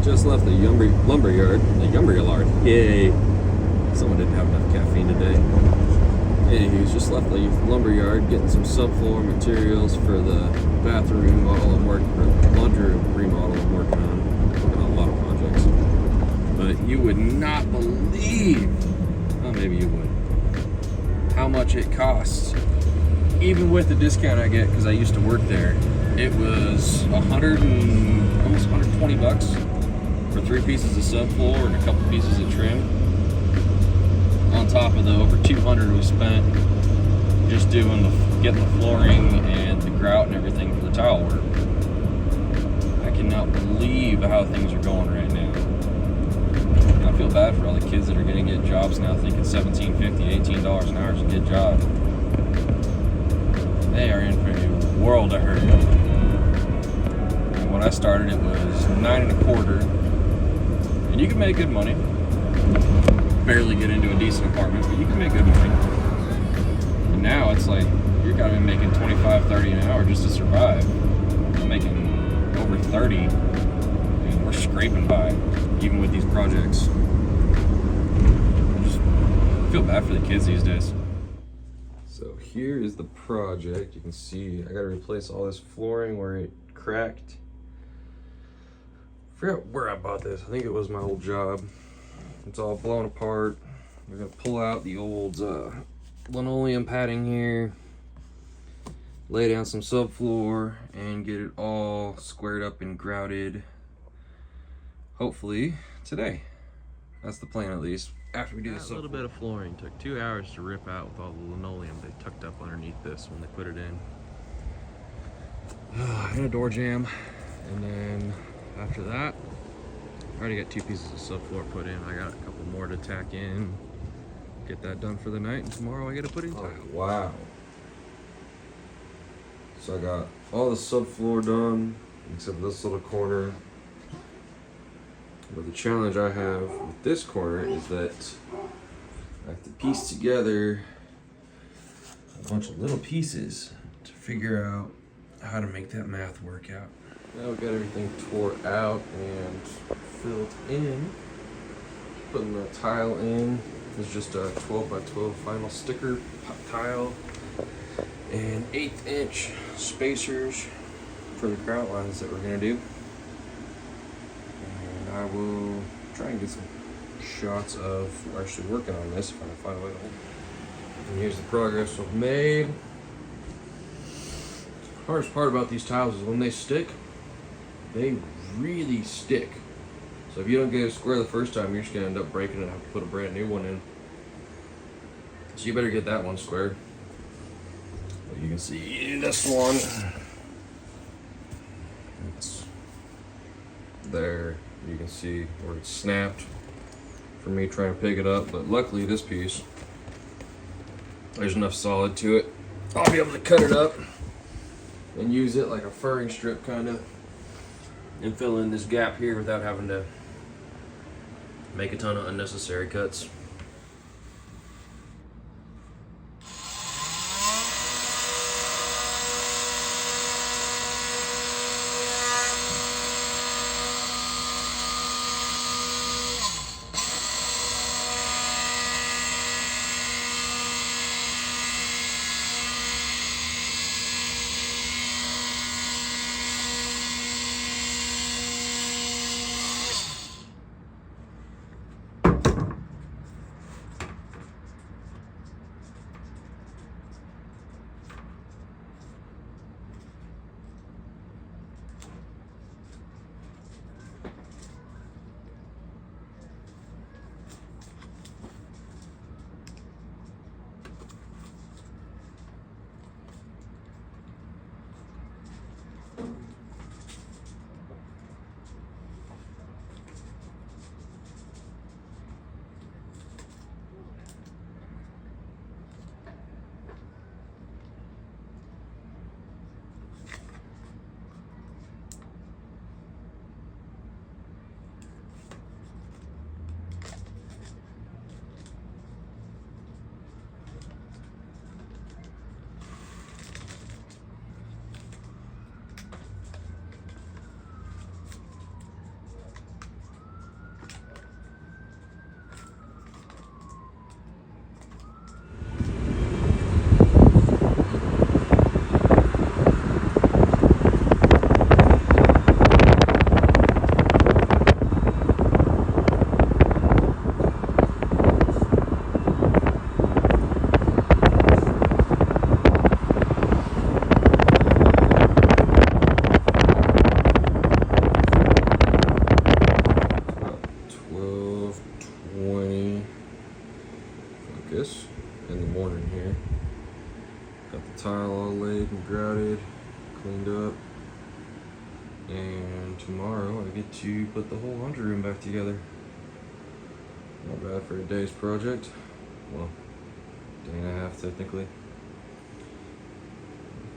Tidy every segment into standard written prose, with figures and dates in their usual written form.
Just left the lumber yard. Yay! Someone didn't have enough caffeine today. Anywho, just left the lumber yard, getting some subfloor materials for the bathroom remodel I'm working, or laundry room remodel I'm working on. Working on a lot of projects. But you would not believe, well, maybe you would, how much it costs. Even with the discount I get because I used to work there, it was almost 120 bucks for 3 pieces of subfloor and a couple pieces of trim. On top of the over 200 we spent just getting the flooring and the grout and everything for the tile work. I cannot believe how things are going right now. I feel bad for all the kids that are going to get jobs now thinking $17.50, $18 an hour is a good job. They are in for a world of hurt. And when I started, it was $9.25, and you can make good money. Barely get into a decent apartment, but you can make good money. And now it's like you're gotta be making $25-30 an hour just to survive. I'm making over 30, and we're scraping by, even with these projects. I just feel bad for the kids these days. So here is the project. You can see I gotta replace all this flooring where it cracked. I forgot where I bought this. I think it was my old job. It's all blown apart. We're gonna pull out the old linoleum padding here, lay down some subfloor, and get it all squared up and grouted. Hopefully today. That's the plan, at least. After we do this, a little bit of flooring took 2 hours to rip out with all the linoleum they tucked up underneath this when they put it in. And a door jamb, and then after that, I already got 2 pieces of subfloor put in. I got a couple more to tack in. Get that done for the night, and tomorrow I gotta put in tile. Wow. So I got all the subfloor done, except this little corner. But the challenge I have with this corner is that I have to piece together a bunch of little pieces to figure out how to make that math work out. Now we've got everything tore out and filled in. Putting the tile in. It's just a 12 by 12 vinyl sticker tile and 1/8 inch spacers for the grout lines that we're gonna do. And I will try and get some shots of actually working on this if I can find a way to hold it. And here's the progress we've made. The hardest part about these tiles is when they stick, they really stick. So if you don't get it square the first time, you're just gonna end up breaking it and have to put a brand new one in. So you better get that one squared. But you can see this one. It's there. You can see where it's snapped from me trying to pick it up. But luckily this piece, there's enough solid to it. I'll be able to cut it up and use it like a furring strip kind of, and fill in this gap here without having to make a ton of unnecessary cuts. 20. Focus. In the morning here. Got the tile all laid and grouted, cleaned up. And tomorrow I get to put the whole laundry room back together. Not bad for a day's project. Well, day and a half technically.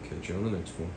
Catch you on the next one.